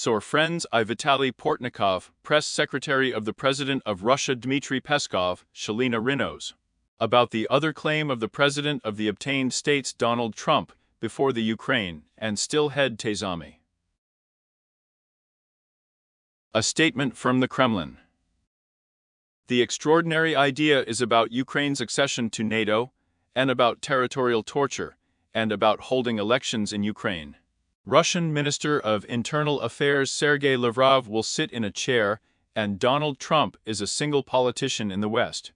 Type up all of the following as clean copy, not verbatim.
So are friends I Vitaly Portnikov, press secretary of the President of Russia Dmitry Peskov, Shalina Rinos. About the other claim of the President of the obtained states Donald Trump before the Ukraine, and still head Tezami. A statement from the Kremlin. The extraordinary idea is about Ukraine's accession to NATO, and about territorial torture, and about holding elections in Ukraine. Russian Minister of Internal Affairs Sergei Lavrov will sit in a chair, and Donald Trump is a single politician in the West.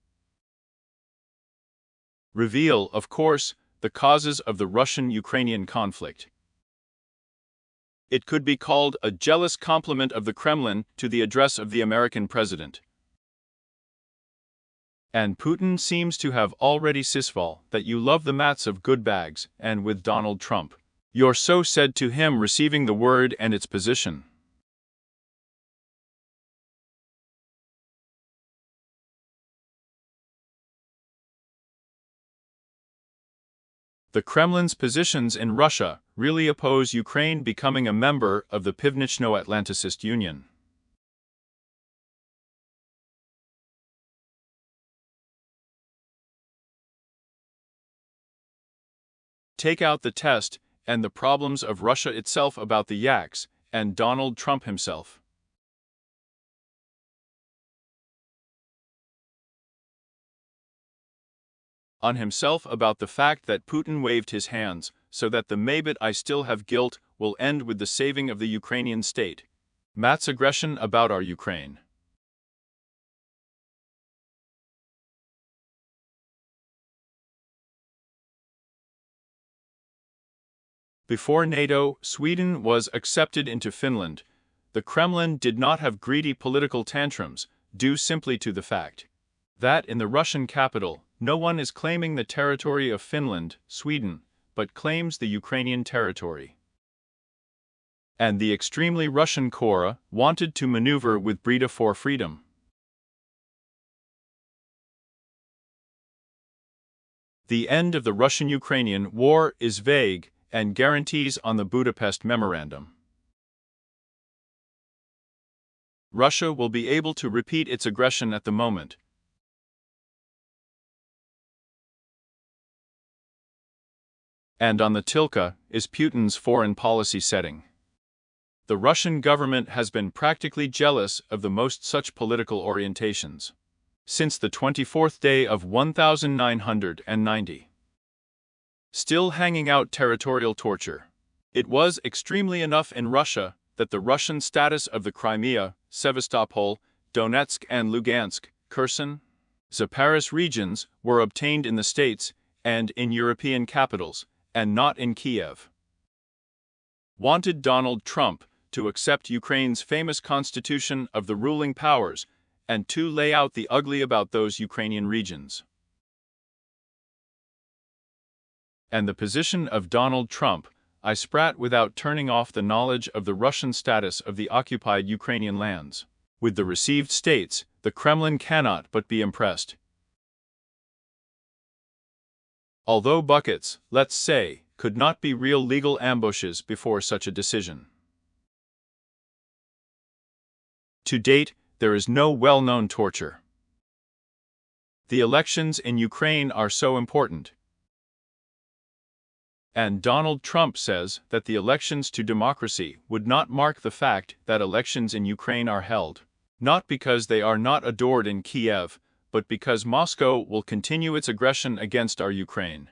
Reveal, of course, the causes of the Russian-Ukrainian conflict. It could be called a jealous compliment of the Kremlin to the address of the American president. And Putin seems to have already sisval that you love the mats of good bags, and with Donald Trump, you're so said to him receiving the word and its position. The Kremlin's positions in Russia really oppose Ukraine becoming a member of the Pivnichno-Atlanticist Union. Take out the test and the problems of Russia itself about the yaks, and Donald Trump himself. On himself about the fact that Putin waved his hands, so that the "Maybet I still have guilt" will end with the saving of the Ukrainian state. Matt's aggression about our Ukraine. Before NATO, Sweden was accepted into Finland. The Kremlin did not have greedy political tantrums, due simply to the fact that in the Russian capital, no one is claiming the territory of Finland, Sweden, but claims the Ukrainian territory. And the extremely Russian Kora wanted to maneuver with Breda for freedom. The end of the Russian-Ukrainian war is vague, and guarantees on the Budapest Memorandum. Russia will be able to repeat its aggression at the moment. And on the Tilka is Putin's foreign policy setting. The Russian government has been practically jealous of the most such political orientations since the 24th day of 1990. Still hanging out territorial torture. It was extremely enough in Russia that the Russian status of the Crimea, Sevastopol, Donetsk and Lugansk, Kherson, Zaporizhzhia regions were obtained in the States and in European capitals, and not in Kiev. Wanted Donald Trump to accept Ukraine's famous constitution of the ruling powers and to lay out the ugly about those Ukrainian regions. And the position of Donald Trump, I sprat without turning off the knowledge of the Russian status of the occupied Ukrainian lands. With the received states, the Kremlin cannot but be impressed. Although buckets, let's say, could not be real legal ambushes before such a decision. To date, there is no well-known torture. The elections in Ukraine are so important. And Donald Trump says that the elections to democracy would not mark the fact that elections in Ukraine are held, not because they are not adored in Kiev, but because Moscow will continue its aggression against our Ukraine.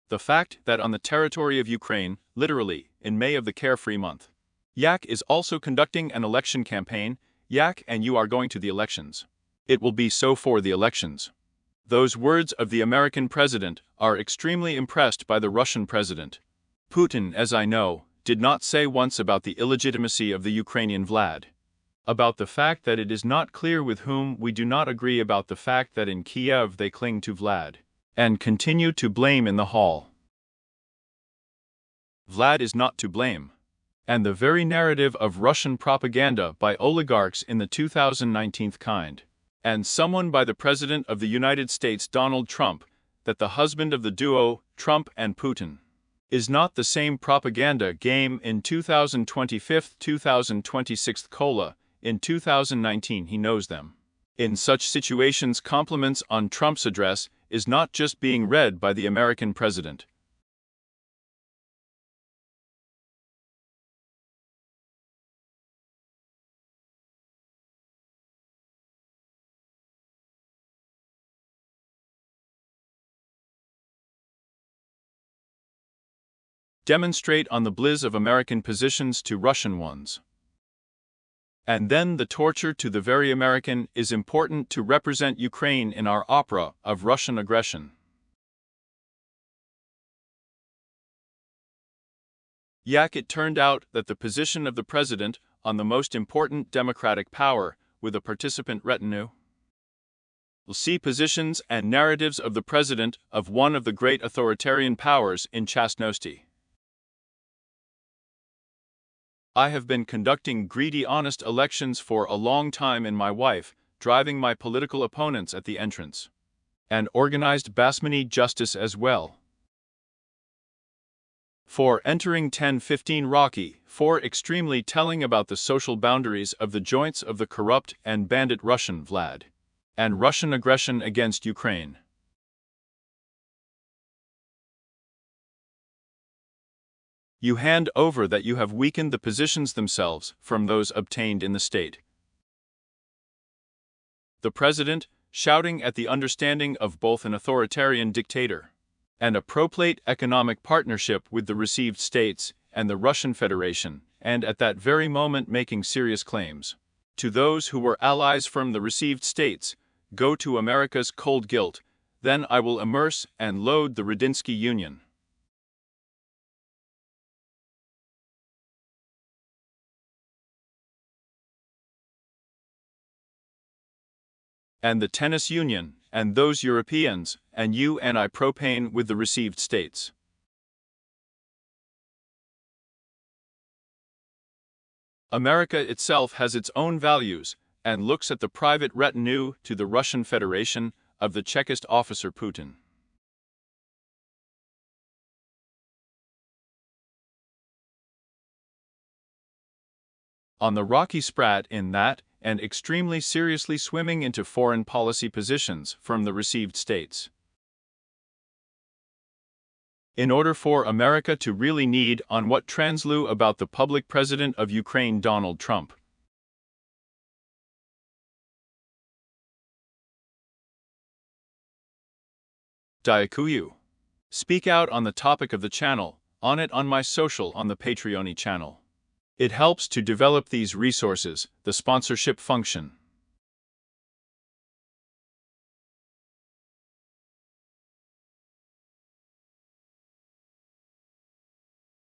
The fact that on the territory of Ukraine, literally, in May of the carefree month, Yak is also conducting an election campaign, Yak and you are going to the elections. It will be so for the elections. Those words of the American president are extremely impressed by the Russian president. Putin, as I know, did not say once about the illegitimacy of the Ukrainian Vlad. About the fact that it is not clear with whom we do not agree about the fact that in Kiev they cling to Vlad and continue to blame in the hall. Vlad is not to blame. And the very narrative of Russian propaganda by oligarchs in the 2019 kind. And someone by the President of the United States Donald Trump, that the husband of the duo, Trump and Putin, is not the same propaganda game in 2025, 2026 cola. In 2019 he knows them. In such situations, compliments on Trump's address is not just being read by the American president. Demonstrate on the bliss of American positions to Russian ones. And then the torture to the very American is important to represent Ukraine in our opera of Russian aggression. Yak, it turned out that the position of the president on the most important democratic power with a participant retinue. We'll see positions and narratives of the president of one of the great authoritarian powers in Chasnosti. I have been conducting greedy, honest elections for a long time in my wife, driving my political opponents at the entrance. And organized Basmani justice as well. For entering 10-15 Rocky, for extremely telling about the social boundaries of the joints of the corrupt and bandit Russian Vlad. And Russian aggression against Ukraine. You hand over that you have weakened the positions themselves from those obtained in the state. The president, shouting at the understanding of both an authoritarian dictator and a pro-plate economic partnership with the received states and the Russian Federation, and at that very moment making serious claims to those who were allies from the received states, go to America's cold guilt, then I will immerse and load the Radinsky Union. And the tennis union, and those Europeans, and you and I propane with the received states. America itself has its own values, and looks at the private retinue to the Russian Federation of the Chekist officer Putin. On the rocky sprat in that, and extremely seriously swimming into foreign policy positions from the received states. In order for America to really need on what translu about the public president of Ukraine Donald Trump. Diakuyu. Speak out on the topic of the channel, on it on my social on the Patreon channel. It helps to develop these resources, the sponsorship function.